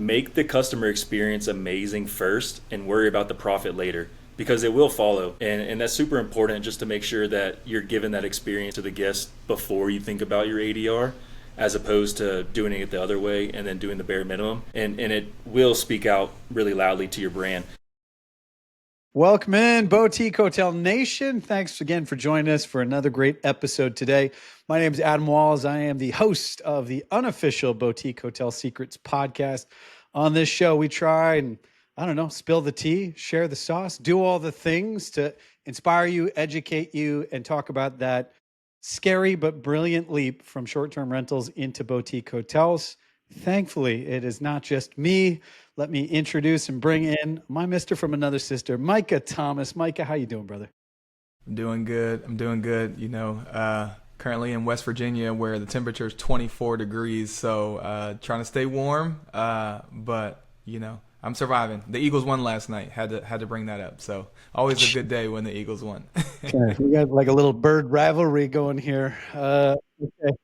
Make the customer experience amazing first and worry about the profit later because it will follow. And that's super important just to make sure that you're giving that experience to the guest before you think about your ADR, as opposed to doing it the other way and then doing the bare minimum. And it will speak out really loudly to your brand. Welcome in, Boutique Hotel Nation. Thanks again for joining us for another great episode today. My name is Adam Walz. I am the host of the unofficial Boutique Hotel Secrets podcast. On this show, we try and, spill the tea, share the sauce, do all the things to inspire you, educate you, and talk about that scary but brilliant leap from short-term rentals into boutique hotels. Thankfully, it is not just me. Let me introduce and bring in my mister from another sister, Micah Thomas. Micah, how you doing, brother? I'm doing good. Currently in West Virginia where the temperature is 24 degrees. So trying to stay warm, but I'm surviving. The Eagles won last night. Had to bring that up. So always a good day when the Eagles won. Okay, we got like a little bird rivalry going here. Okay.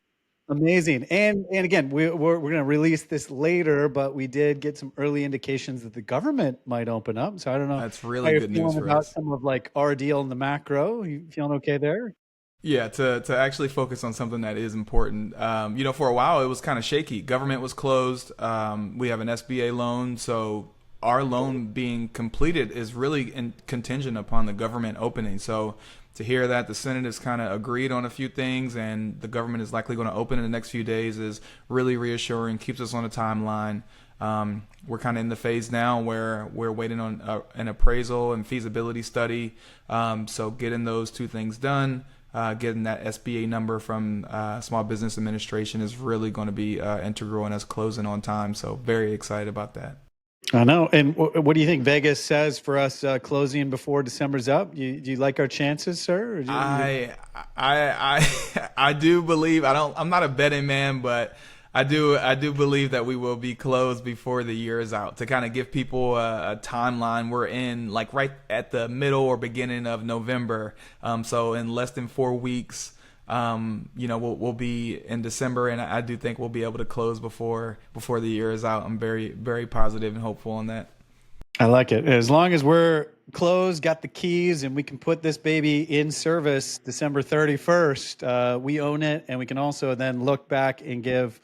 Amazing. And again, we're going to release this later, but we did get some early indications that the government might open up. So I don't know That's how really you're good feeling news for about us. some of like our deal in the macro. You feeling okay there? Yeah, to actually focus on something that is important. For a while it was kind of shaky. Government was closed. We have an SBA loan, so our loan being completed is really contingent upon the government opening. So to hear that the Senate has kind of agreed on a few things and the government is likely going to open in the next few days is really reassuring, keeps us on a timeline. We're kind of in the phase now where we're waiting on an appraisal and feasibility study. So getting those two things done, getting that SBA number from Small Business Administration is really going to be integral in us closing on time. So very excited about that. I know. And what do you think Vegas says for us closing before December's up? Do you like our chances, sir? Or I do believe I'm not a betting man, but I do believe that we will be closed before the year is out to kind of give people a timeline. We're in like right at the middle or beginning of November, so in less than 4 weeks. We'll be in December, and I do think we'll be able to close before the year is out. I'm very, very positive and hopeful on that. I like it. As long as we're closed, got the keys, and we can put this baby in service December 31st, we own it, and we can also then look back and give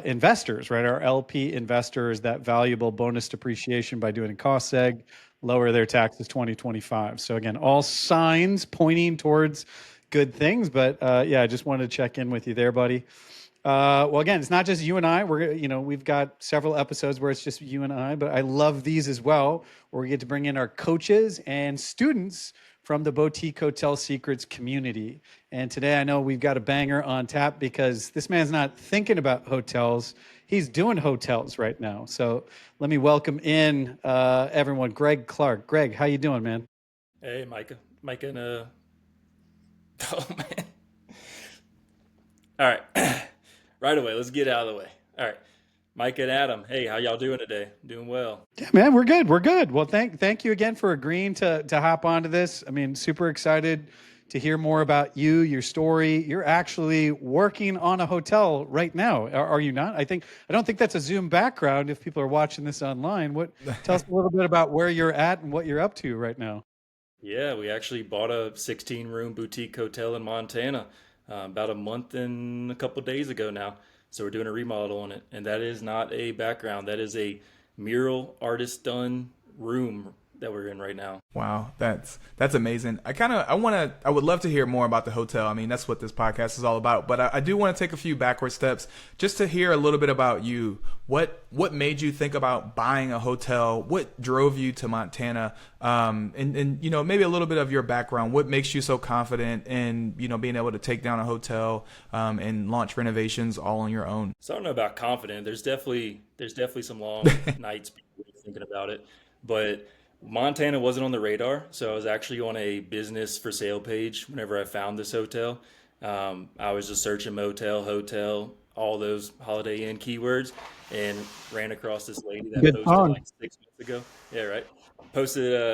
investors, right, our LP investors, that valuable bonus depreciation by doing a cost seg, lower their taxes 2025. So again, all signs pointing towards good things, but I just wanted to check in with you there, buddy. Well, again, it's not just you and I. We've got several episodes where it's just you and I, but I love these as well, where we get to bring in our coaches and students from the Boutique Hotel Secrets community. And today I know we've got a banger on tap because this man's not thinking about hotels. He's doing hotels right now. So let me welcome in everyone. Greg Clark. Greg, how you doing, man? Hey, Micah. Micah and oh man. All right. Right away. Let's get out of the way. All right. Mike and Adam. Hey, how y'all doing today? Doing well. Yeah, man, we're good. We're good. Well, thank you again for agreeing to hop onto this. I mean, super excited to hear more about you, your story. You're actually working on a hotel right now, are you not? I don't think that's a Zoom background if people are watching this online. Tell us a little bit about where you're at and what you're up to right now. Yeah, we actually bought a 16-room boutique hotel in Montana about a month and a couple days ago now. So we're doing a remodel on it, and that is not a background. That is a mural artist done room that we're in right now. Wow, that's amazing. I would love to hear more about the hotel. I mean, that's what this podcast is all about. But I do want to take a few backward steps just to hear a little bit about you. What made you think about buying a hotel? What drove you to Montana? And maybe a little bit of your background. What makes you so confident in being able to take down a hotel and launch renovations all on your own? So I don't know about confident. There's definitely some long nights thinking about it, but Montana wasn't on the radar, so I was actually on a business for sale page whenever I found this hotel. I was just searching motel, hotel, all those Holiday Inn keywords, and ran across this lady that Good posted phone. like 6 months ago. Yeah, right.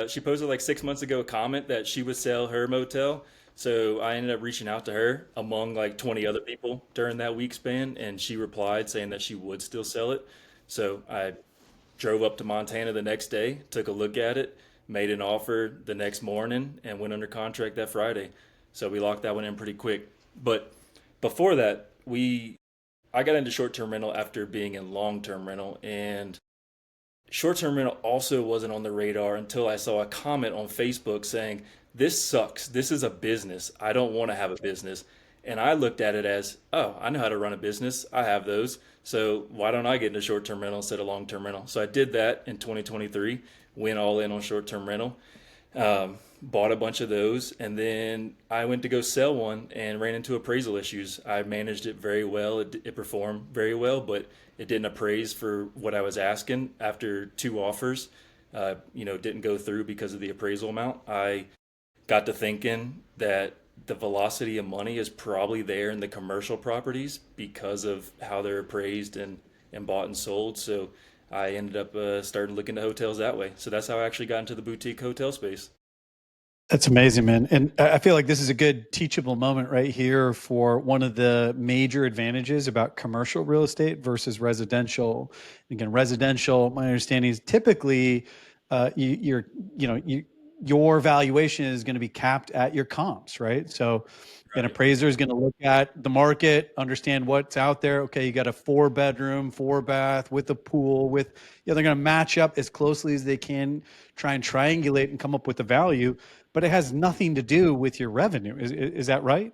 She posted like 6 months ago a comment that she would sell her motel. So I ended up reaching out to her among like 20 other people during that week span, and she replied saying that she would still sell it. So I drove up to Montana the next day, took a look at it, made an offer the next morning, and went under contract that Friday. So we locked that one in pretty quick. But before that, I got into short-term rental after being in long-term rental, and short-term rental also wasn't on the radar until I saw a comment on Facebook saying, "This sucks. This is a business. I don't want to have a business." And I looked at it as, "Oh, I know how to run a business. I have those. So why don't I get into short-term rental instead of long-term rental?" So I did that in 2023, went all in on short-term rental, bought a bunch of those, and then I went to go sell one and ran into appraisal issues. I managed it very well. It performed very well, but it didn't appraise for what I was asking after two offers. Didn't go through because of the appraisal amount. I got to thinking that the velocity of money is probably there in the commercial properties because of how they're appraised and bought and sold. So I ended up starting to look into hotels that way. So that's how I actually got into the boutique hotel space. That's amazing, man. And I feel like this is a good teachable moment right here for one of the major advantages about commercial real estate versus residential. Again, residential, my understanding is typically your valuation is going to be capped at your comps, right? So an Right. appraiser is going to look at the market, understand what's out there. Okay, you got a 4-bedroom, 4-bath with a pool they're going to match up as closely as they can, try and triangulate and come up with the value, but it has nothing to do with your revenue. Is that right?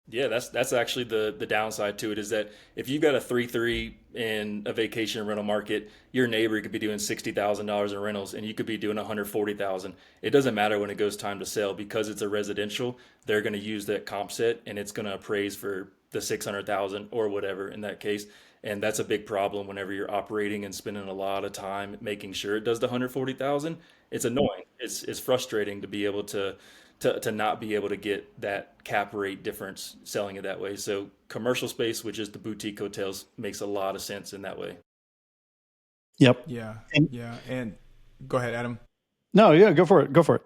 Yeah, that's actually the downside to it is that if you've got a 3-3 in a vacation rental market, your neighbor could be doing $60,000 in rentals and you could be doing 140,000. It doesn't matter when it goes time to sell because it's a residential, they're going to use that comp set and it's going to appraise for the 600,000 or whatever in that case. And that's a big problem whenever you're operating and spending a lot of time making sure it does the 140,000. It's annoying. It's frustrating to be able to not be able to get that cap rate difference selling it that way. So commercial space, which is the boutique hotels, makes a lot of sense in that way. Yep. Yeah, And yeah. And go ahead, Adam. no, yeah, go for it. Go for it.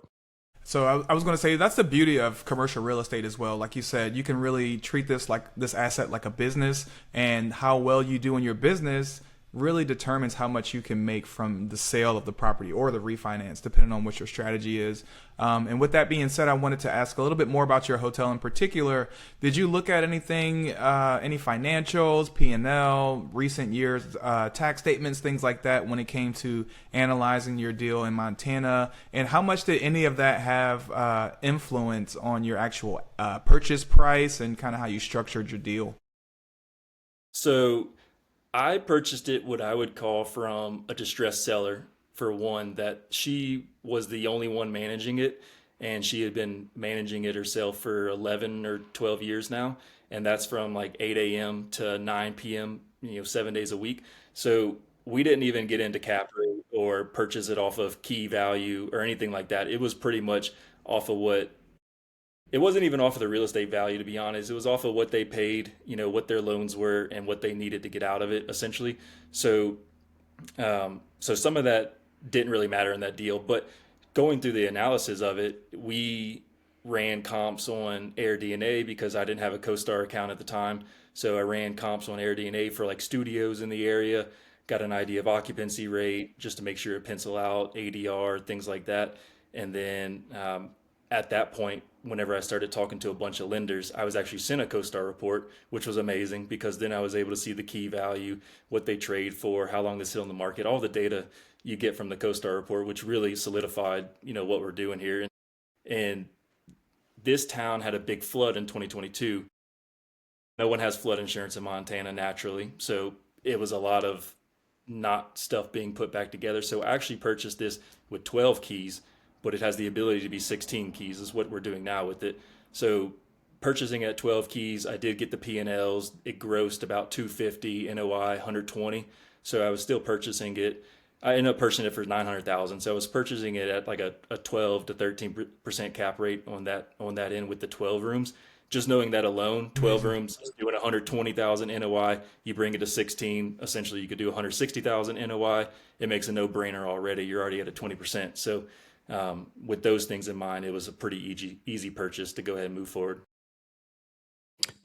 So I was going to say that's the beauty of commercial real estate as well. Like you said, you can really treat this asset like a business, and how well you do in your business really determines how much you can make from the sale of the property or the refinance, depending on what your strategy is. And with that being said, I wanted to ask a little bit more about your hotel in particular. Did you look at anything, any financials, P&L, recent years, tax statements, things like that when it came to analyzing your deal in Montana? And how much did any of that have influence on your actual purchase price and kind of how you structured your deal? So I purchased it what I would call from a distressed seller for one, that she was the only one managing it and she had been managing it herself for 11 or 12 years now. And that's from like 8 a.m. to 9 p.m., 7 days a week. So we didn't even get into cap rate or purchase it off of key value or anything like that. It was pretty much off of what it wasn't even off of the real estate value, to be honest. It was off of what they paid, what their loans were and what they needed to get out of it, essentially. So, so some of that didn't really matter in that deal. But going through the analysis of it, we ran comps on AirDNA because I didn't have a CoStar account at the time. So I ran comps on AirDNA for like studios in the area, got an idea of occupancy rate just to make sure it pencil out, ADR, things like that. And then at that point, whenever I started talking to a bunch of lenders, I was actually sent a CoStar report, which was amazing because then I was able to see the key value, what they trade for, how long they sit on the market, all the data you get from the CoStar report, which really solidified, what we're doing here. And this town had a big flood in 2022. No one has flood insurance in Montana naturally, so it was a lot of not stuff being put back together. So I actually purchased this with 12 keys, but it has the ability to be 16 keys is what we're doing now with it. So purchasing at 12 keys, I did get the P&Ls. It grossed about 250 NOI, 120. So I was still purchasing it. I ended up purchasing it for 900,000. So I was purchasing it at like a 12 to 13% cap rate on that end with the 12 rooms. Just knowing that alone, 12 Amazing. rooms doing 120,000 NOI, you bring it to 16, essentially you could do 160,000 NOI. It makes a no-brainer already. You're already at a 20%. So with those things in mind, it was a pretty easy purchase to go ahead and move forward.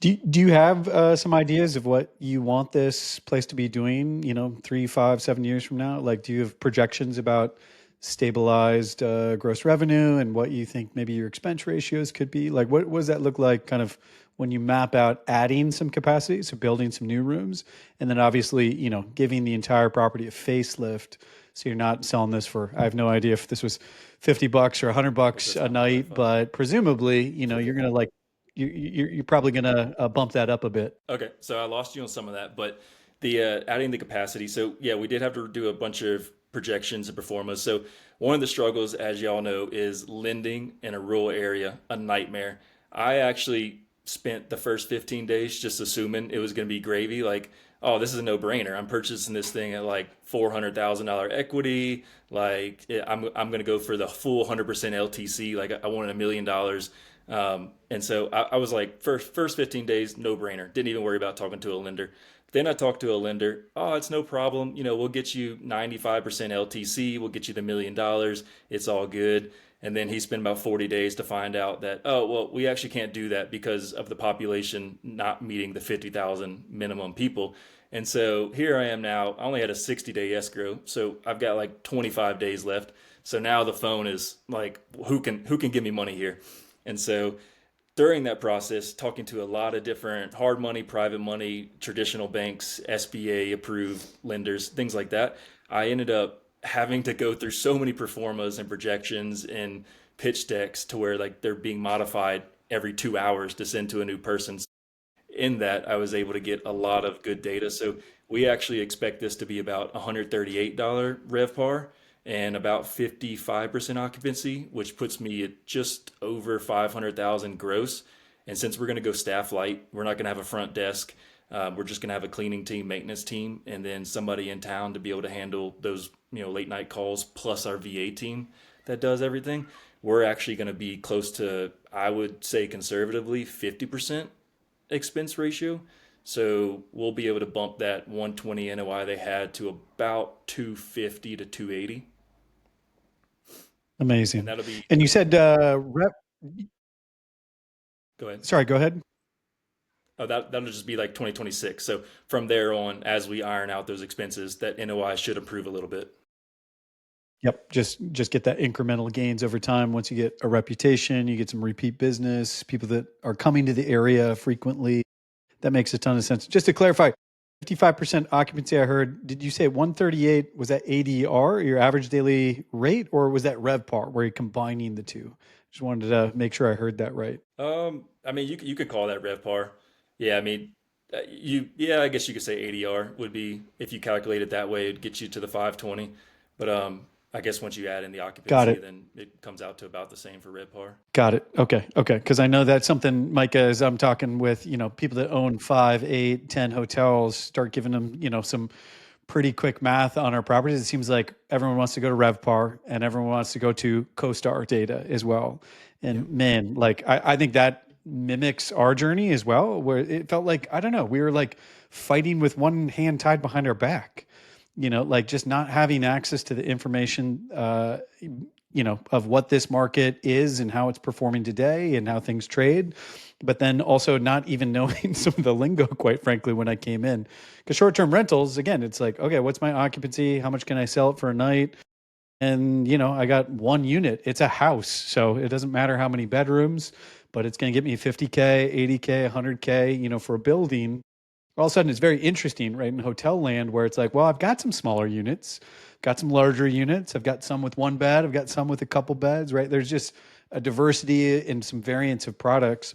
Do you have some ideas of what you want this place to be doing, 3, 5, 7 years from now? Like, do you have projections about stabilized gross revenue and what you think maybe your expense ratios could be? Like, what does that look like kind of when you map out adding some capacity, so building some new rooms, and then obviously, giving the entire property a facelift. So you're not selling this for, I have no idea if this was $50 or $100 Hope bucks that's a not my night, Wi-Fi. but presumably, you're gonna like you're probably gonna bump that up a bit. Okay, so I lost you on some of that, but the adding the capacity. So yeah, we did have to do a bunch of projections and performas. So one of the struggles, as y'all know, is lending in a rural area, a nightmare. I actually spent the first 15 days just assuming it was going to be gravy. Like, oh, this is a no-brainer. I'm purchasing this thing at like $400,000 equity. Like, I'm going to go for the full 100% LTC. Like, I wanted $1 million. And so I was like, first 15 days, no brainer. Didn't even worry about talking to a lender. Then I talked to a lender. Oh, it's no problem. We'll get you 95% LTC. We'll get you the $1 million. It's all good. And then he spent about 40 days to find out that, oh, well, we actually can't do that because of the population not meeting the 50,000 minimum people. And so here I am now. I only had a 60-day escrow. So I've got like 25 days left. So now the phone is like, who can give me money here? And so during that process, talking to a lot of different hard money, private money, traditional banks, SBA approved lenders, things like that, I ended up having to go through so many performas and projections and pitch decks to where like they're being modified every 2 hours to send to a new person. In that, I was able to get a lot of good data. So we actually expect this to be about $138 RevPAR and about 55% occupancy, which puts me at just over 500,000 gross. And since we're going to go staff light, we're not going to have a front desk. We're just going to have a cleaning team, maintenance team, and then somebody in town to be able to handle those, late night calls, plus our VA team that does everything. We're actually going to be close to, I would say conservatively, 50% expense ratio. So we'll be able to bump that 120 NOI they had to about 250 to 280. And Amazing. that'll be, And you said go ahead. sorry, go ahead. Oh, that'll just be like 2026. So from there on, as we iron out those expenses, that NOI should improve a little bit. Yep, just get that incremental gains over time. Once you get a reputation, you get some repeat business, people that are coming to the area frequently. That makes a ton of sense. Just to clarify, 55% occupancy, I heard. Did you say 138? Was that ADR, your average daily rate, or was that RevPAR, where you're combining the two? Just wanted to make sure I heard that right. I mean, you could call that RevPAR. Yeah, I mean, yeah, I guess you could say ADR would be if you calculate it that way, it'd get you to the 520. But I guess once you add in the Got occupancy, it. then it comes out to about the same for RevPAR. Got it. Okay. Okay. Because I know that's something, Micah, as I'm talking with, people that own 5, 8, 10 hotels, start giving them, some pretty quick math on our properties. It seems like everyone wants to go to RevPAR and everyone wants to go to CoStar data as well. Yep. And man, like I think that mimics our journey as well, where it felt like, I don't know, we were like fighting with one hand tied behind our back, like just not having access to the information, of what this market is and how it's performing today and how things trade. But then also not even knowing some of the lingo, quite frankly, when I came in. Because short term rentals, again, it's like, okay, what's my occupancy? How much can I sell it for a night? And, I got one unit. It's a house. So it doesn't matter how many bedrooms, but it's going to get me 50K, 80K, 100K, for a building. All of a sudden, it's very interesting, right, in hotel land where it's like, well, I've got some smaller units, got some larger units. I've got some with one bed. I've got some with a couple beds, right? There's just a diversity and some variance of products.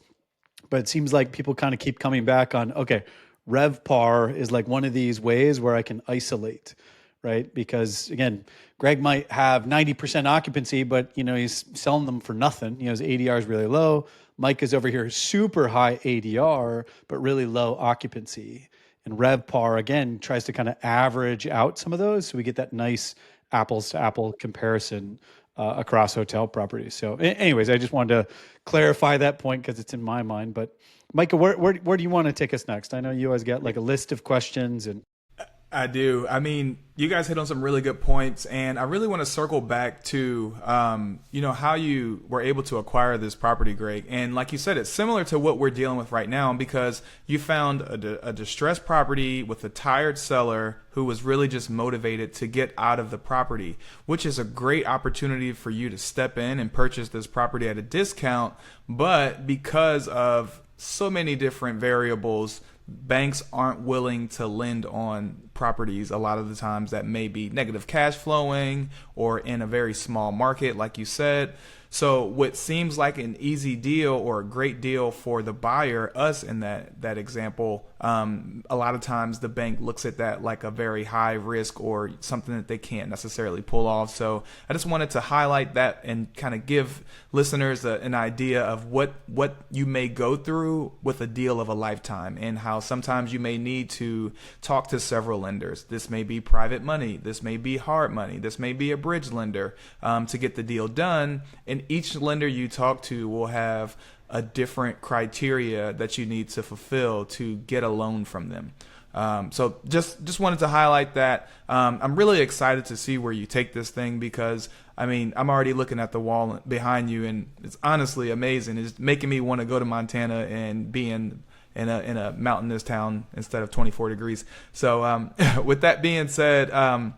But it seems like people kind of keep coming back on, okay, RevPAR is like one of these ways where I can isolate, right? Because again, Greg might have 90% occupancy, but he's selling them for nothing. His ADR is really low. Mike is over here super high ADR, but really low occupancy. And RevPAR again tries to kind of average out some of those, so we get that nice apples to apple comparison across hotel properties. So, anyways, I just wanted to clarify that point because it's in my mind. But Micah, where do you want to take us next? I know you always got like a list of questions and I do. I mean, you guys hit on some really good points, and I really want to circle back to, how you were able to acquire this property, Greg. And like you said, it's similar to what we're dealing with right now because you found a distressed property with a tired seller who was really just motivated to get out of the property, which is a great opportunity for you to step in and purchase this property at a discount. But because of so many different variables, banks aren't willing to lend on properties a lot of the times that may be negative cash flowing or in a very small market, like you said. So what seems like an easy deal or a great deal for the buyer, us in that example, a lot of times the bank looks at that like a very high risk or something that they can't necessarily pull off. So I just wanted to highlight that and kind of give listeners an idea of what you may go through with a deal of a lifetime and how sometimes you may need to talk to several lenders. This may be private money. This may be hard money. This may be a bridge lender to get the deal done. And each lender you talk to will have a different criteria that you need to fulfill to get a loan from them. So just wanted to highlight that. I'm really excited to see where you take this thing because, I mean, I'm already looking at the wall behind you, and it's honestly amazing. It's making me want to go to Montana and be in a mountainous town instead of 24 degrees. So with that being said,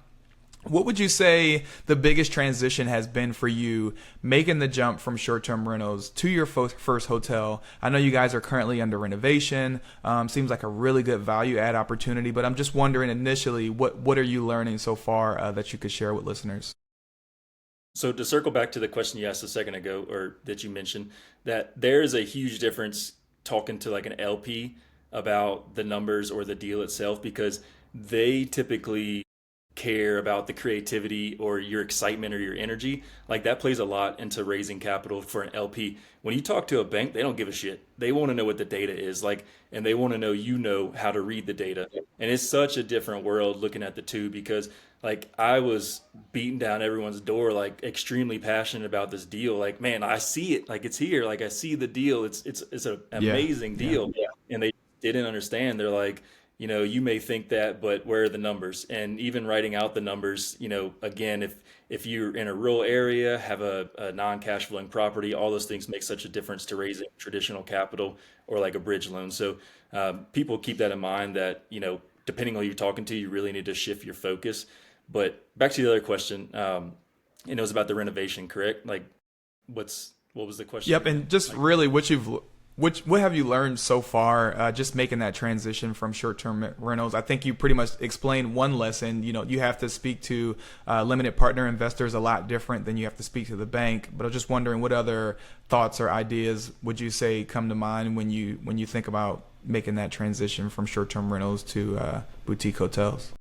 what would you say the biggest transition has been for you making the jump from short-term rentals to your first hotel? I know you guys are currently under renovation. Seems like a really good value add opportunity, but I'm just wondering initially, what are you learning so far that you could share with listeners? So to circle back to the question you asked a second ago, or that you mentioned, that there is a huge difference talking to like an LP about the numbers or the deal itself, because they typically care about the creativity or your excitement or your energy. Like that plays a lot into raising capital for an LP. When you talk to a bank, they don't give a shit. They want to know what the data is like, and they want to know you know how to read the data. And it's such a different world looking at the two, because like I was beating down everyone's door, like extremely passionate about this deal. Like, man, I see it, like it's here, like I see the deal. It's an Yeah. amazing Yeah. deal. Yeah. And they didn't understand. They're like, you may think that, but where are the numbers? And even writing out the numbers, again, if you're in a rural area, have a non-cash flowing property, all those things make such a difference to raising traditional capital or like a bridge loan. So people keep that in mind that, depending on who you're talking to, you really need to shift your focus. But back to the other question, it was about the renovation, correct? Like what was the question Yep. again? And just Like, really what have you learned so far just making that transition from short-term rentals? I think you pretty much explained one lesson. You have to speak to limited partner investors a lot different than you have to speak to the bank. But I'm just wondering, what other thoughts or ideas would you say come to mind when you think about making that transition from short-term rentals to boutique hotels?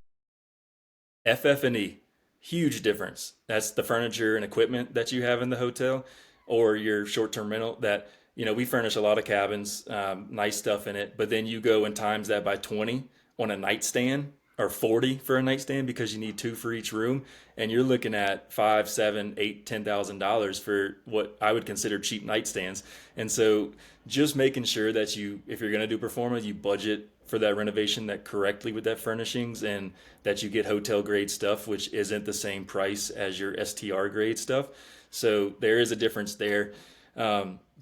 FF&E, huge difference. That's the furniture and equipment that you have in the hotel or your short-term rental. That we furnish a lot of cabins, nice stuff in it, but then you go and times that by 20 on a nightstand, or 40 for a nightstand, because you need two for each room, and you're looking at five, seven, eight, $10,000 for what I would consider cheap nightstands. And so just making sure that if you're going to do performance, you budget for that renovation that correctly with that furnishings, and that you get hotel grade stuff, which isn't the same price as your STR grade stuff. So there is a difference there.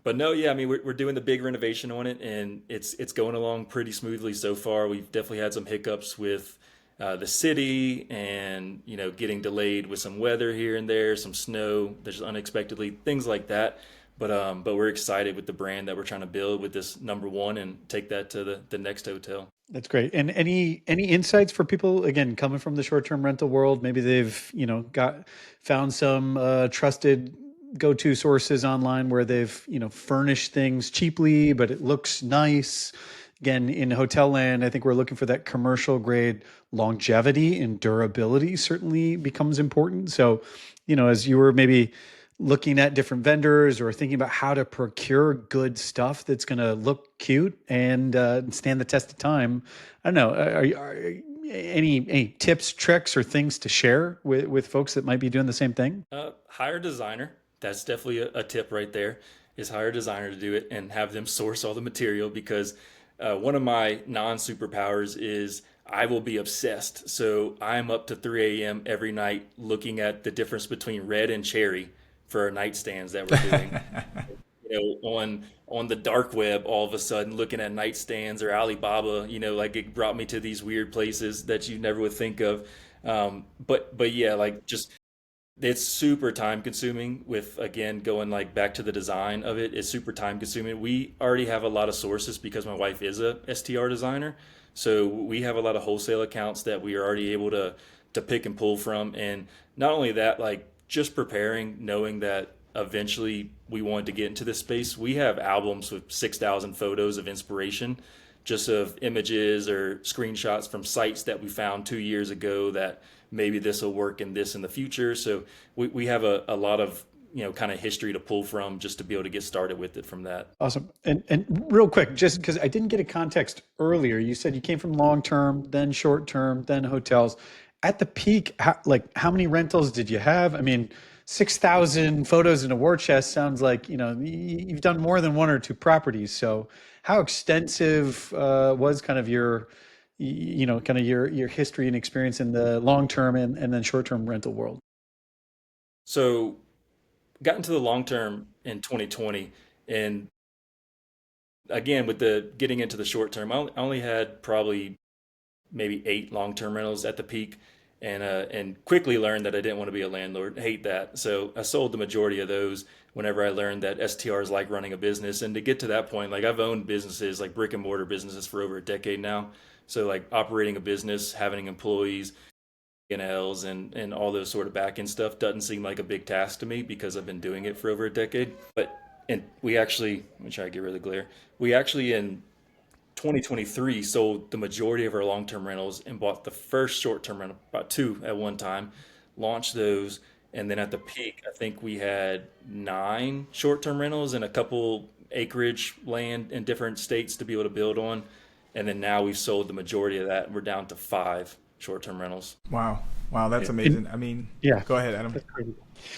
But no, yeah, I mean, we're doing the big renovation on it, and it's going along pretty smoothly so far. We've definitely had some hiccups with the city, and getting delayed with some weather here and there, some snow. There's unexpectedly things like that. But we're excited with the brand that we're trying to build with this number one, and take that to the next hotel. That's great. And any insights for people, again, coming from the short-term rental world? Maybe they've found some trusted go-to sources online where they've furnished things cheaply, but it looks nice. Again, in hotel land, I think we're looking for that commercial grade longevity, and durability certainly becomes important. So, as you were maybe looking at different vendors or thinking about how to procure good stuff that's going to look cute and stand the test of time, I don't know. Are any tips, tricks, or things to share with folks that might be doing the same thing? Hire a designer. That's definitely a tip right there. Is hire a designer to do it and have them source all the material, because one of my non superpowers is I will be obsessed. So I'm up to 3 a.m. every night looking at the difference between red and cherry for our nightstands that we're doing. On the dark web, all of a sudden looking at nightstands or Alibaba, like it brought me to these weird places that you never would think of. But yeah, like just it's super time consuming with, again, going like back to the design of it. It's super time consuming. We already have a lot of sources because my wife is a STR designer. So we have a lot of wholesale accounts that we are already able to pick and pull from. And not only that, like just preparing, knowing that eventually we wanted to get into this space. We have albums with 6,000 photos of inspiration, just of images or screenshots from sites that we found 2 years ago that maybe this will work in this in the future. So we have a lot of, kind of history to pull from just to be able to get started with it from that. Awesome. And real quick, just because I didn't get a context earlier, you said you came from long term, then short term, then hotels. At the peak, how many rentals did you have? I mean, 6,000 photos in a war chest sounds like, you've done more than one or two properties. So how extensive was kind of your history and experience in the long term and then short term rental world? So got into the long term in 2020, and again with the getting into the short term, I only had probably maybe 8 long-term rentals at the peak, and quickly learned that I didn't want to be a landlord. Hate that. So I sold the majority of those whenever I learned that STRs like running a business. And to get to that point, like I've owned businesses, like brick and mortar businesses, for over a decade now. So like operating a business, having employees, P&Ls, and all those sort of back end stuff doesn't seem like a big task to me because I've been doing it for over a decade. And we actually, let me try to get rid of the glare. We actually in 2023 sold the majority of our long-term rentals and bought the first short-term rental, about two at one time, launched those, and then at the peak, I think we had 9 short-term rentals and a couple acreage land in different states to be able to build on. And then now we've sold the majority of that, and we're down to 5 short-term rentals. Wow. Wow, that's Yeah. amazing. I mean, Yeah. go ahead, Adam. That's crazy.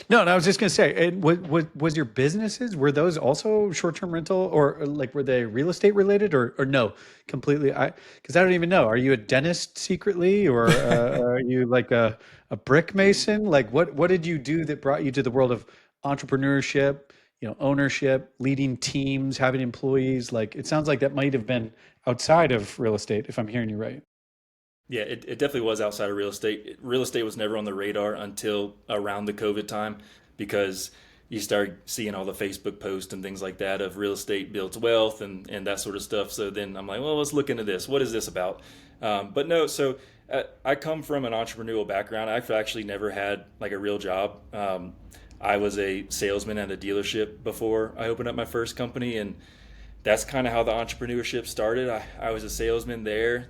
No, I was just gonna say, was your businesses, were those also short-term rental or like were they real estate related or no, completely? Because I don't even know. Are you a dentist secretly, or are you like a brick mason? Like what did you do that brought you to the world of entrepreneurship, ownership, leading teams, having employees? Like it sounds like that might have been outside of real estate, if I'm hearing you right. Yeah, it definitely was outside of real estate. Real estate was never on the radar until around the COVID time because you start seeing all the Facebook posts and things like that of real estate builds wealth and that sort of stuff. So then I'm like, well, let's look into this. What is this about? But no, so I come from an entrepreneurial background. I've actually never had like a real job. I was a salesman at a dealership before I opened up my first company, and that's kind of how the entrepreneurship started. I was a salesman there.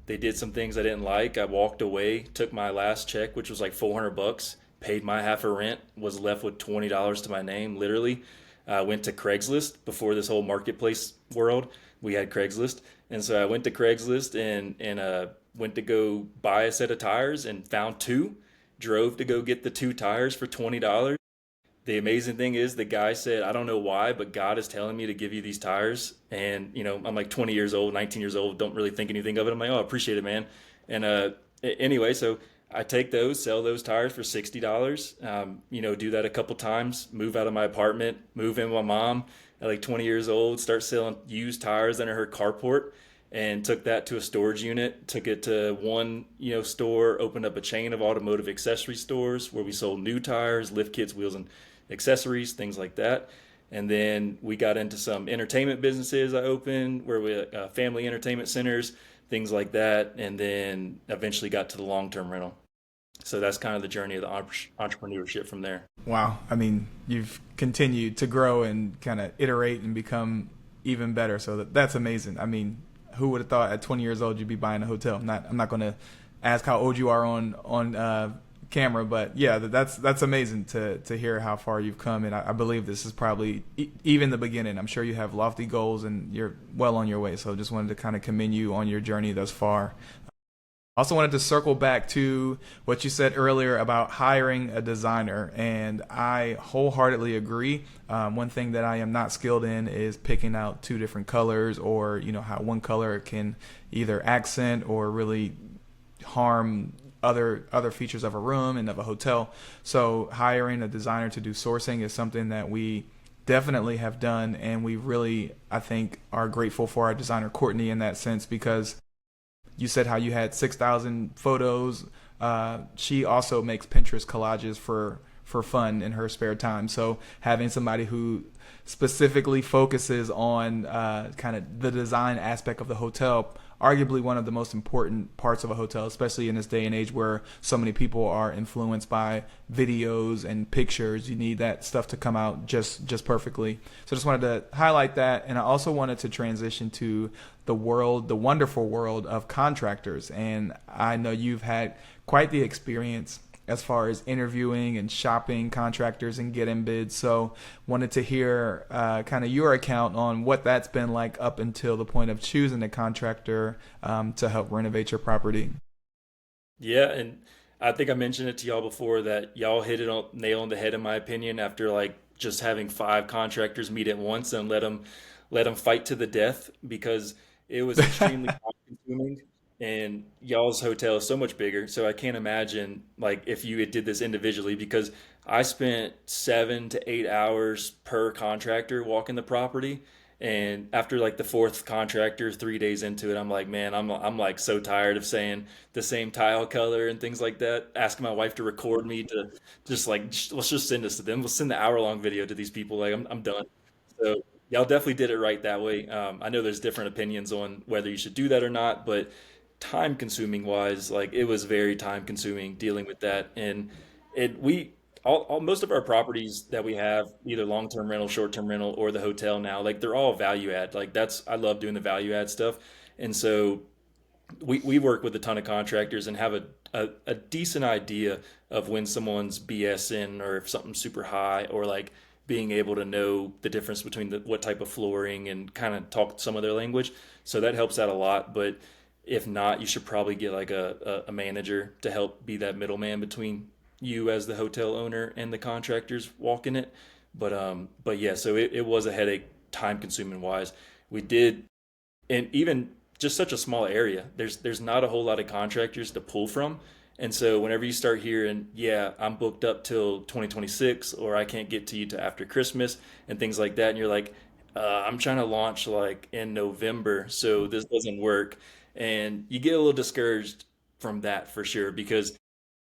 They did some things I didn't like. I walked away, took my last check, which was like $400, paid my half of rent, was left with $20 to my name, literally. Went to Craigslist before this whole marketplace world. We had Craigslist. And so I went to Craigslist and went to go buy a set of tires and found two. Drove to go get the 2 tires for $20. The amazing thing is the guy said, I don't know why, but God is telling me to give you these tires. And, I'm like 20 years old, 19 years old, don't really think anything of it. I'm like, oh, I appreciate it, man. And anyway, so I take those, sell those tires for $60, do that a couple times, move out of my apartment, move in with my mom at like 20 years old, start selling used tires under her carport, and took that to a storage unit, took it to one, store, opened up a chain of automotive accessory stores where we sold new tires, lift kits, wheels, and accessories, things like that. And then we got into some entertainment businesses I opened where we family entertainment centers, things like that. And then eventually got to the long-term rental. So that's kind of the journey of the entrepreneurship from there. Wow. I mean, you've continued to grow and kind of iterate and become even better. So that's amazing. I mean, who would have thought at 20 years old you'd be buying a hotel? I'm not going to ask how old you are on camera, but yeah, that's amazing to hear how far you've come. And I believe this is probably even the beginning. I'm sure you have lofty goals and you're well on your way. So just wanted to kind of commend you on your journey thus far. Also wanted to circle back to what you said earlier about hiring a designer, and I wholeheartedly agree. One thing that I am not skilled in is picking out two different colors, or how one color can either accent or really harm other features of a room and of a hotel. So hiring a designer to do sourcing is something that we definitely have done, and we really, I think, are grateful for our designer Courtney in that sense, because you said how you had 6,000 photos. She also makes Pinterest collages for fun in her spare time. So having somebody who specifically focuses on kind of the design aspect of the hotel, arguably one of the most important parts of a hotel, especially in this day and age where so many people are influenced by videos and pictures. You need that stuff to come out just perfectly. So just wanted to highlight that, and I also wanted to transition to the wonderful world of contractors. And I know you've had quite the experience as far as interviewing and shopping contractors and getting bids. So wanted to hear kind of your account on what that's been like up until the point of choosing a contractor to help renovate your property. Yeah, and I think I mentioned it to y'all before that y'all hit it on nail on the head in my opinion after like just having five contractors meet at once and let them fight to the death because it was extremely time consuming and y'all's hotel is so much bigger. So I can't imagine like if you had did this individually because I spent 7 to 8 hours per contractor walking the property. And after like the fourth contractor, 3 days into it, I'm like, man, I'm like so tired of saying the same tile color and things like that. Asking my wife to record me to just like let's just send this to them. We'll send the hour-long video to these people. Like I'm done. So y'all definitely did it right that way. I know there's different opinions on whether you should do that or not, but time consuming wise, like it was very time consuming dealing with that. And it we all most of our properties that we have, either long term rental, short term rental, or the hotel now, like they're all value add. Like that's I love doing the value add stuff. And so we work with a ton of contractors and have a decent idea of when someone's BSing or if something's super high or like being able to know the difference between what type of flooring and kind of talk some of their language. So that helps out a lot. But if not, you should probably get like a manager to help be that middleman between you as the hotel owner and the contractors walking it. But yeah, so it was a headache time consuming wise. We did and even just such a small area, there's not a whole lot of contractors to pull from. And so whenever you start hearing, yeah, I'm booked up till 2026, or I can't get to you till after Christmas and things like that, and you're like, I'm trying to launch like in November, so this doesn't work, and you get a little discouraged from that for sure because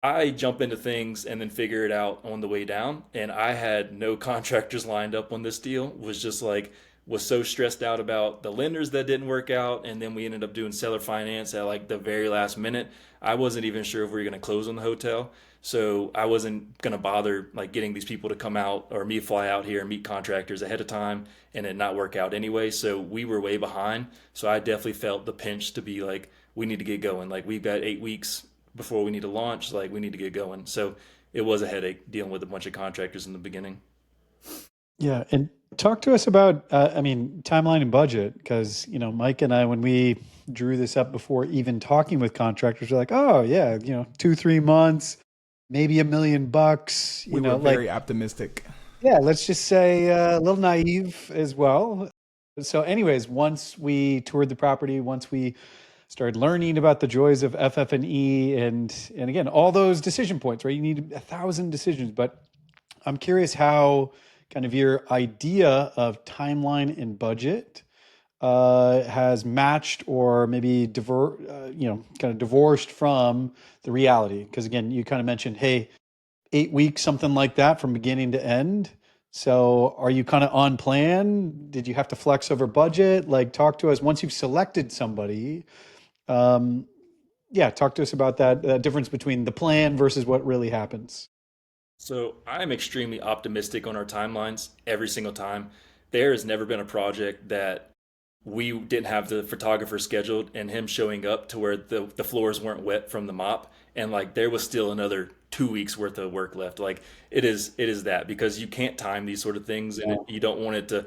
I jump into things and then figure it out on the way down. And I had no contractors lined up on this deal. Was just like was so stressed out about the lenders that didn't work out, and then we ended up doing seller finance at like the very last minute. I wasn't even sure if we were going to close on the hotel, so I wasn't going to bother like getting these people to come out or me fly out here and meet contractors ahead of time and it not work out anyway. So we were way behind. So I definitely felt the pinch to be like, we need to get going. Like we've got 8 weeks before we need to launch, like we need to get going. So it was a headache dealing with a bunch of contractors in the beginning. Yeah, and talk to us about, I mean, timeline and budget, because Mike and I, when we drew this up before even talking with contractors, we're like, oh yeah, 2, 3 months, maybe $1 million. We were Like very optimistic. yeah, let's just say a little naive as well. So, anyways, once we toured the property, once we started learning about the joys of FF&E, and again, all those decision points, right? You need 1,000 decisions, but I'm curious how kind of your idea of timeline and budget has matched or maybe kind of divorced from the reality. Because again, you kind of mentioned, hey, 8 weeks, something like that from beginning to end. So are you kind of on plan? Did you have to flex over budget? Like talk to us once you've selected somebody. Um, yeah, talk to us about that difference between the plan versus what really happens. So I'm extremely optimistic on our timelines every single time. There has never been a project that we didn't have the photographer scheduled and him showing up to where the floors weren't wet from the mop and like there was still another 2 weeks worth of work left. Like it is that because you can't time these sort of things and you don't want it to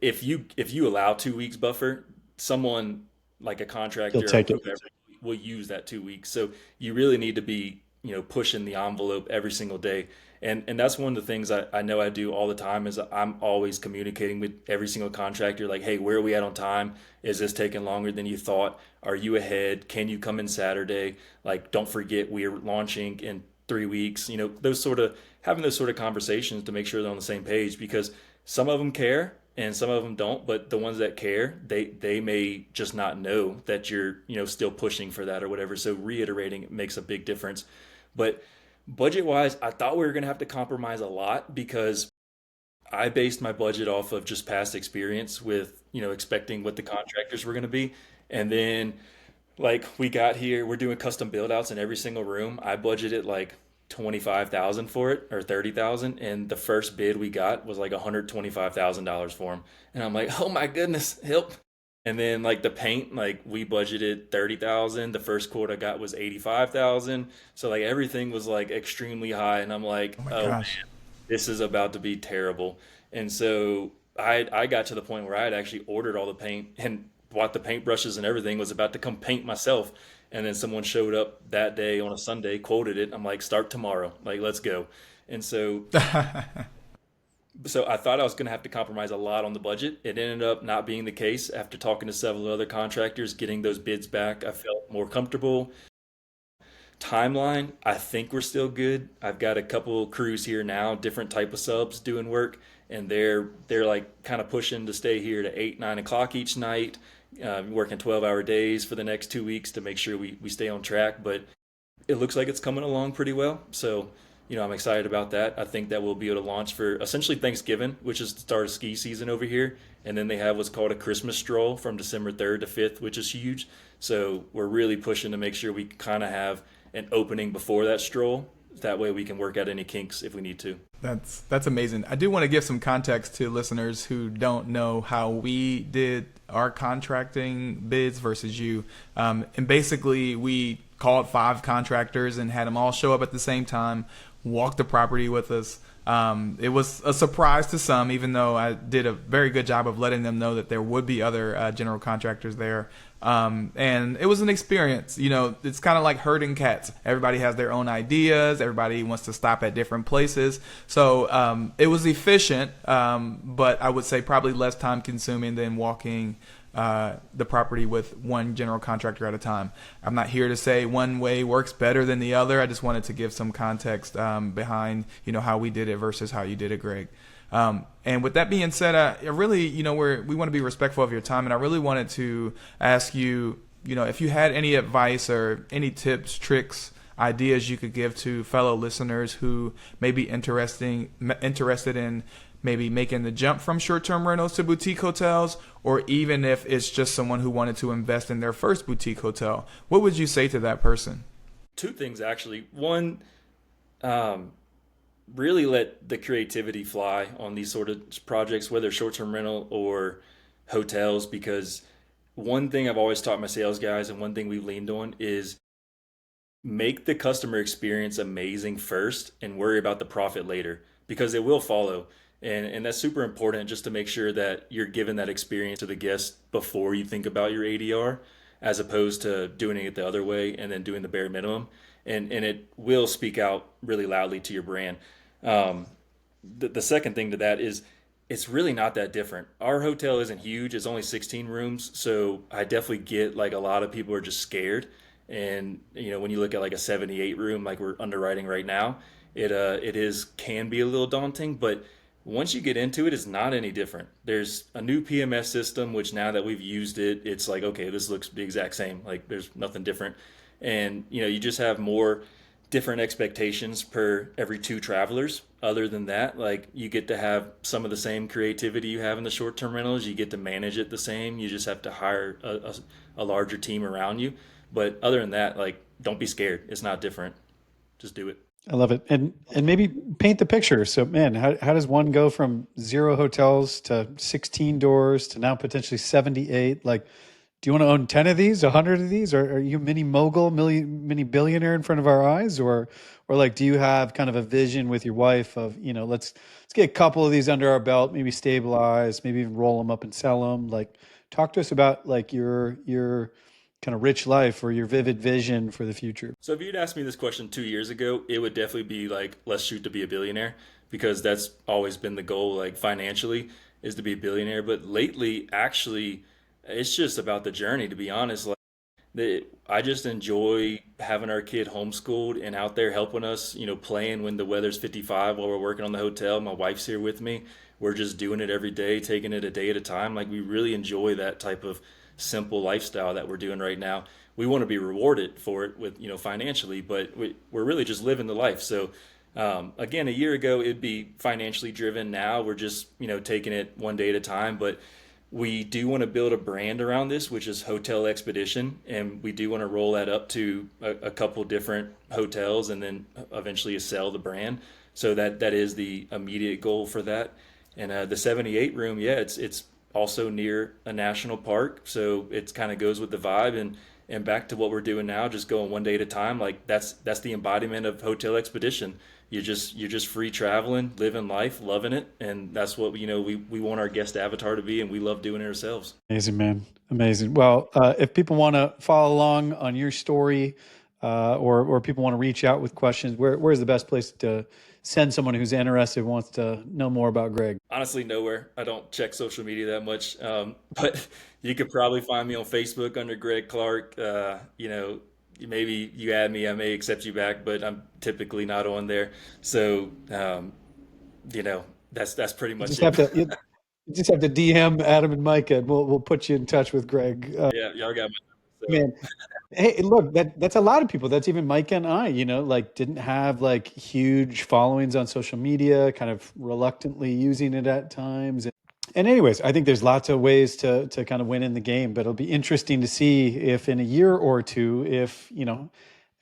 if you allow 2 weeks buffer, someone like a You'll contractor or take it. whoever we'll use that 2 weeks. So you really need to be, pushing the envelope every single day. And that's one of the things I know I do all the time is I'm always communicating with every single contractor, like, hey, where are we at on time? Is this taking longer than you thought? Are you ahead? Can you come in Saturday? Like, don't forget we're launching in 3 weeks. Those sort of having those sort of conversations to make sure they're on the same page, because some of them care and some of them don't, but the ones that care, they may just not know that you're, still pushing for that or whatever. So reiterating it makes a big difference. But budget wise, I thought we were going to have to compromise a lot because I based my budget off of just past experience with, expecting what the contractors were going to be. And then, like, we got here, we're doing custom build outs in every single room. I budgeted like 25,000 for it, or 30,000, and the first bid we got was like $125,000 for them. And I'm like, oh my goodness, help. And then like the paint, like we budgeted 30,000. The first quote I got was 85,000. So like everything was like extremely high, and I'm like, Oh my oh gosh. man, this is about to be terrible. And so I got to the point where I had actually ordered all the paint and bought the paintbrushes and everything, was about to come paint myself. And then someone showed up that day on a Sunday, quoted it. I'm like, start tomorrow. Like, let's go. And so I thought I was going to have to compromise a lot on the budget. It ended up not being the case. After talking to several other contractors, getting those bids back, I felt more comfortable. Timeline, I think we're still good. I've got a couple crews here now, different type of subs doing work, and they're like kind of pushing to stay here to 8, 9 o'clock each night, working 12-hour days for the next 2 weeks to make sure we stay on track. But it looks like it's coming along pretty well. So, I'm excited about that. I think that we'll be able to launch for essentially Thanksgiving, which is the start of ski season over here. And then they have what's called a Christmas stroll from December 3rd to 5th, which is huge. So we're really pushing to make sure we kind of have an opening before that stroll. That way we can work out any kinks if we need to. That's amazing. I do want to give some context to listeners who don't know how we did our contracting bids versus you. And basically, we called 5 contractors and had them all show up at the same time, walk the property with us. It was a surprise to some, even though I did a very good job of letting them know that there would be other general contractors there. And it was an experience. It's kind of like herding cats. Everybody has their own ideas. Everybody wants to stop at different places. So it was efficient, but I would say probably less time consuming than walking the property with one general contractor at a time. I'm not here to say one way works better than the other. I just wanted to give some context behind how we did it versus how you did it, Greg. And with that being said, I really, we want to be respectful of your time, and I really wanted to ask you, if you had any advice or any tips, tricks, ideas you could give to fellow listeners who may be interested in maybe making the jump from short-term rentals to boutique hotels, or even if it's just someone who wanted to invest in their first boutique hotel. What would you say to that person? Two things, actually. One, really let the creativity fly on these sort of projects, whether short-term rental or hotels, because one thing I've always taught my sales guys, and one thing we've leaned on, is make the customer experience amazing first and worry about the profit later, because it will follow. And that's super important, just to make sure that you're giving that experience to the guest before you think about your ADR, as opposed to doing it the other way and then doing the bare minimum. And it will speak out really loudly to your brand. The second thing to that is it's really not that different. Our hotel isn't huge. It's only 16 rooms. So I definitely get, like, a lot of people are just scared. And, when you look at like a 78 room, like we're underwriting right now, can be a little daunting, but once you get into it, it's not any different. There's a new PMS system, which now that we've used it, it's like, okay, this looks the exact same. Like, there's nothing different. And, you just have more different expectations per every 2 travelers. Other than that, like, you get to have some of the same creativity you have in the short-term rentals. You get to manage it the same. You just have to hire a larger team around you. But other than that, like, don't be scared. It's not different. Just do it. I love it. And maybe paint the picture. So, man, how does one go from 0 hotels to 16 doors to now potentially 78? Like, do you want to own 10 of these, 100 of these? Or are you mini mogul, mini billionaire in front of our eyes? Or like, do you have kind of a vision with your wife of, let's get a couple of these under our belt, maybe stabilize, maybe even roll them up and sell them? Like, talk to us about like your kind of rich life or your vivid vision for the future? So if you'd asked me this question 2 years ago, it would definitely be like, let's shoot to be a billionaire, because that's always been the goal, like financially, is to be a billionaire. But lately, actually, it's just about the journey, to be honest. Like, I just enjoy having our kid homeschooled and out there helping us, playing when the weather's 55 while we're working on the hotel. My wife's here with me. We're just doing it every day, taking it a day at a time. Like, we really enjoy that type of simple lifestyle that we're doing right now. We want to be rewarded for it with, financially, but we're really just living the life. So, again, a year ago, it'd be financially driven. Now we're just, taking it one day at a time. But we do want to build a brand around this, which is Hotel Expedition, and we do want to roll that up to a couple different hotels, and then eventually sell the brand. So that is the immediate goal for that. And the 78 room, yeah, it's also near a national park, so it kind of goes with the vibe. And back to what we're doing now, just going one day at a time. Like, that's the embodiment of Hotel Expedition. You're just free traveling, living life, loving it, and that's what we want our guest avatar to be, and we love doing it ourselves. Amazing, man. Amazing. Well, if people want to follow along on your story, or people want to reach out with questions, where's the best place to send someone who's interested, wants to know more about Greg? Honestly, nowhere. I don't check social media that much, but you could probably find me on Facebook under Greg Clark. Maybe you add me, I may accept you back, but I'm typically not on there. So, that's pretty You much just have it. to you just have to DM Adam and Micah, and we'll put you in touch with Greg. Yeah, y'all got my number. Man, hey, look, that's a lot of people. That's even Micah and I, like didn't have like huge followings on social media, kind of reluctantly using it at times. And anyways, I think there's lots of ways to kind of win in the game, but it'll be interesting to see if in a year or two, if,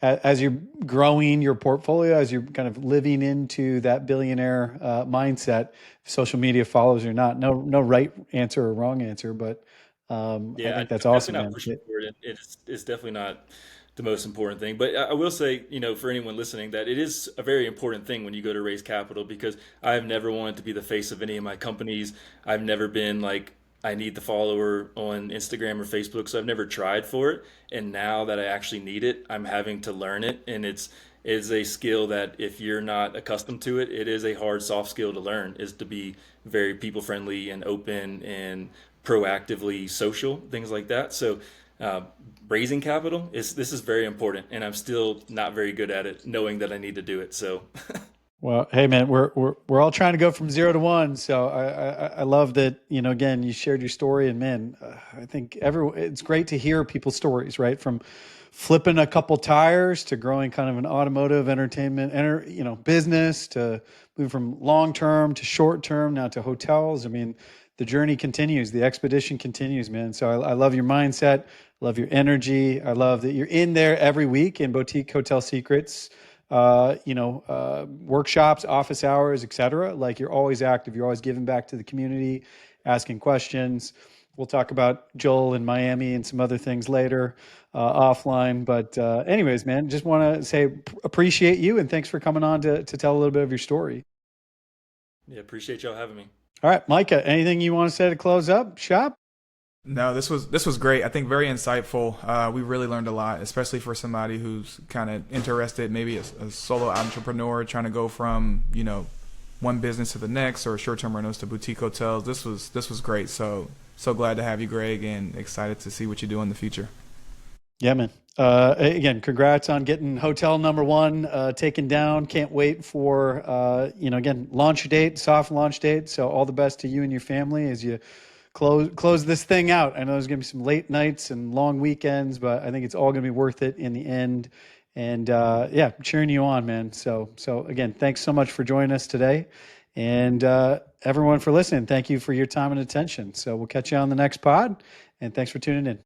as you're growing your portfolio, as you're kind of living into that billionaire mindset, if social media follows or not. No right answer or wrong answer, but I Yeah, think that's I'm definitely awesome, not man. pushing for it. It's definitely not the most important thing. But I will say, for anyone listening, that it is a very important thing when you go to raise capital, because I have never wanted to be the face of any of my companies. I've never been like, I need the follower on Instagram or Facebook, so I've never tried for it. And now that I actually need it, I'm having to learn it, and it's a skill that if you're not accustomed to it, it is a hard soft skill to learn, is to be very people friendly and open and proactively social, things like that. So uh, raising capital is this is very important, and I'm still not very good at it, knowing that I need to do it. So Well, hey man, we're all trying to go from 0 to 1. So I love that, again, you shared your story, and man, I think it's great to hear people's stories, right? From flipping a couple tires to growing kind of an automotive entertainment, business, to moving from long term to short term, now to hotels. I mean, the journey continues, the expedition continues, man. So I love your mindset, love your energy. I love that you're in there every week in Boutique Hotel Secrets, workshops, office hours, etc. Like, you're always active. You're always giving back to the community, asking questions. We'll talk about Joel in Miami and some other things later, offline. But anyways, man, just want to say appreciate you, and thanks for coming on to tell a little bit of your story. yeah, appreciate y'all having me. All right, Micah, anything you want to say to close up shop? No, this was great. I think very insightful. We really learned a lot, especially for somebody who's kind of interested, maybe a solo entrepreneur trying to go from one business to the next, or short-term rentals to boutique hotels. This was great. So glad to have you, Greg, and excited to see what you do in the future. Yeah, man. Again, congrats on getting hotel number one taken down. Can't wait for again, launch date, soft launch date. So all the best to you and your family as you close this thing out. I know there's gonna be some late nights and long weekends, but I think it's all gonna be worth it in the end. And yeah, cheering you on, man. So again, thanks so much for joining us today, and everyone for listening. Thank you for your time and attention. So we'll catch you on the next pod, and thanks for tuning in.